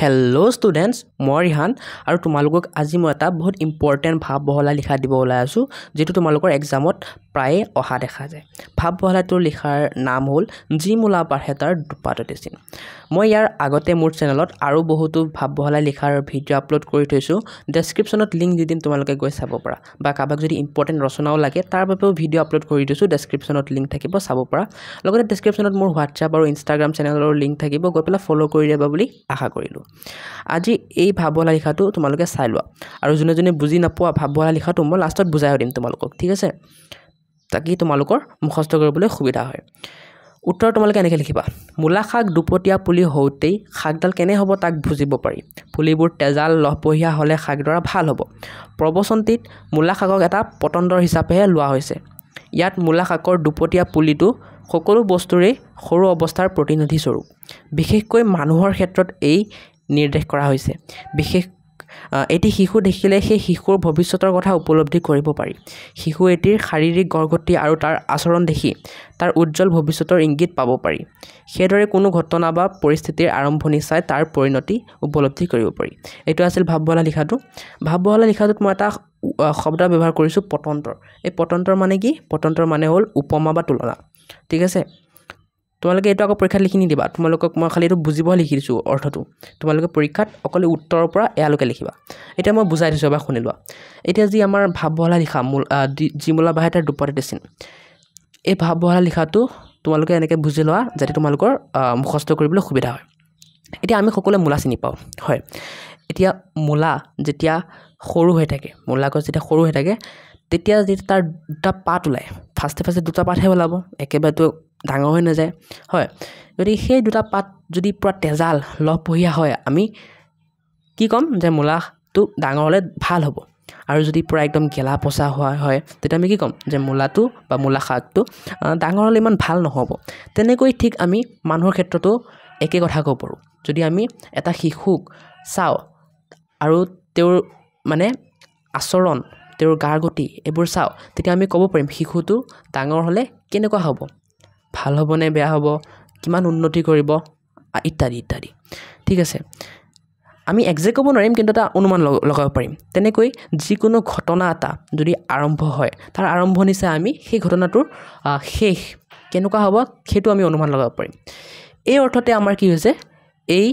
Hello students, মই ৰিহান আৰু তোমালোকক আজি মই এটা বহুত ইম্পৰ্টেন্ট ভাব বহলা লিখা দিব ওলাই আছো যেটো তোমালোকৰ এক্সামত প্ৰায় অহা দেখা যায় ভাব বহলাটোৰ লিখাৰ নাম হ'ল জিমুলা বাৰহেতাৰ দুপাততে চিন মই ইয়াৰ আগতে মোৰ চেনেলত আৰু বহুতো ভাব বহলা লিখাৰ ভিডিও আপলোড কৰি থৈছো ডেসক্ৰিপচনত লিংক দি দিম তোমালোকে গৈ চাব পাৰা বা কাবাক যদি ইম্পৰ্টেন্ট ৰচনাও লাগে তাৰ বাবেও ভিডিও আপলোড কৰি দিছো ডেসক্ৰিপচনত লিংক থাকিব চাব পাৰা লগতে ডেসক্ৰিপচনত মোৰ WhatsApp আৰু Instagram চেনেলৰ লিংক থাকিব গৈ পেলা ফলো কৰি দিবা বুলি আশা কৰিলো আজি এই ভাব বহলা লিখাটো তোমালোকে চাই লোৱা আৰু জনে বুজি নাপোৱা ভাব বহলা লিখাটো মই লাষ্টত বুজাই দিম তোমালোকক ঠিক আছে তাকি তোমালোকৰ মুখস্থ কৰিবলৈ সুবিধা হয় উত্তৰ তোমালোকে এনেকৈ লিখিবা মূলা শাক দুপতীয়া পুলি হওতেই শাকডাল কেনে হ'ব তাক বুজিব পাৰি পুলিবোৰ তেজাল লহপহিয়া হলে শাকডৰা ভাল হ'ব প্ৰবচনটিত মূলা শাকক এটা পতণ্ডৰ হিচাপেহে লোৱা হৈছে ইয়াত মূলা শাকৰ দুপতীয়া পুলিটো সকলো বস্তুৰে সৰু অৱস্থাৰ প্ৰতিনিধি স্বৰূপ বিশেষকৈ মানুহৰ ক্ষেত্ৰত এই নিৰ্দেশ কৰা হৈছে বিশেষ এটি শিশু দেখিলে সেই শিশুৰ ভৱিষ্যতৰ কথা উপলব্ধি কৰিব পাৰি শিশু এটিৰ শাৰীৰিক গঢ়গতি আৰু তাৰ আচৰণ দেখি তাৰ উজ্জ্বল ভৱিষ্যতৰ ইংগিত পাব পাৰি সেইদৰে কোনো ঘটনা বা পৰিস্থিতিৰ আৰম্ভণি চাই তাৰ পৰিণতি উপলব্ধি কৰিব পাৰি এটো আছিল ভাব বহলা লিখাটোত মই এটা শব্দ ব্যৱহাৰ কৰিছো পতন্তৰ এই পতন্তৰ মানে কি পতন্তৰ মানে হ'ল উপমা বা তুলনা ঠিক আছে তোমালোকে এটো আকৌ পৰীক্ষাত লিখি নিদিবা তোমালোকক মই খালি এটো বুজিব লিখি দিছো অৰ্থটো তোমালোকে পৰীক্ষাত অকলে উত্তৰৰ পৰা এয়ালৈকে লিখিবা এটা মই বুজাই দিছো বা শুনি লোৱা এতিয়া যি আমাৰ ভাব বহলা লিখা জিমুলা বাৰহেতাৰ দুপাততে চিন এই ভাব বহলা লিখাটো তোমালোকে এনেকৈ বুজি লোৱা যাতে তোমালোকৰ মুখস্থ কৰিবলৈ সুবিধা হয় এতিয়া আমি সকলোৱে মূলা চিনি পাওঁ হয় এতিয়া মূলা যেতিয়া সৰু হৈ থাকে মূলা গছ যেতিয়া সৰু হৈ থাকে তেতিয়া যেতিয়া তাৰ দুটা পাত ওলায় ফাৰ্ষ্টে দুটা পাতহে ওলাব একেবাৰেতো ডাঙৰ হৈ নাযায় হয় যদি সেই দুটা পাত যদি পুৰা তেজাল লহপহিয়া হয় আমি কি কম যে মূলাটো ডাঙৰ হ'লে ভাল হ'ব আৰু যদি পুৰা একদম গেলা পচা হয় তেতিয়া আমি কি কম যে মূলাটো বা মূলা শাকটো ডাঙৰ হ'লে ইমান ভাল নহ'ব তেনেকৈ ঠিক আমি মানুহৰ ক্ষেত্ৰতো একে কথা ক'ব পাৰোঁ যদি আমি এটা শিশুক চাওঁ আৰু তেওঁৰ মানে আচৰণ তেওঁৰ গাৰ গতি এইবোৰ চাওঁ তেতিয়া আমি ক'ব পাৰিম শিশুটো ডাঙৰ হ'লে কেনেকুৱা হ'ব ভাল হ'ব নে বেয়া হ'ব কিমান উন্নতি কৰিব ইত্যাদি ঠিক আছে আমি একজেক্ট ক'ব নোৱাৰিম কিন্তু এটা অনুমান লগাব পাৰিম তেনেকৈ যিকোনো ঘটনা এটা যদি আৰম্ভ হয় তাৰ আৰম্ভণি চাই আমি সেই ঘটনাটোৰ শেষ কেনেকুৱা হ'ব সেইটো আমি অনুমান লগাব পাৰিম এই অৰ্থতে আমাৰ কি হৈছে এই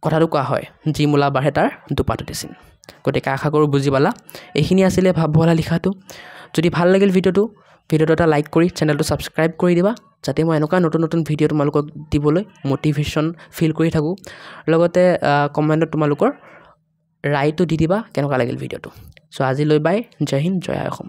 কথাটো কোৱা হয় জিমুলা বাৰহেতাৰ দুপাততে চিন গতিকে আশা কৰোঁ বুজি পালা এইখিনি আছিলে ভাব বহলা লিখাটো যদি ভাল লাগিল ভিডিওটো এটা লাইক কৰি চেনেলটো সাবস্ক্ৰাইব কৰি দিবা যাতে মই এনেকুৱা নতুন ভিডিও তোমালোকক দিবলৈ মোটিভেশ্যন ফিল কৰি থাকো লগতে কমেন্টত তোমালোকৰ ৰায়টো দি দিবা কেনেকুৱা লাগিল ভিডিওটো সো আজিলৈ বাই জয় হিন্দ জয় অসম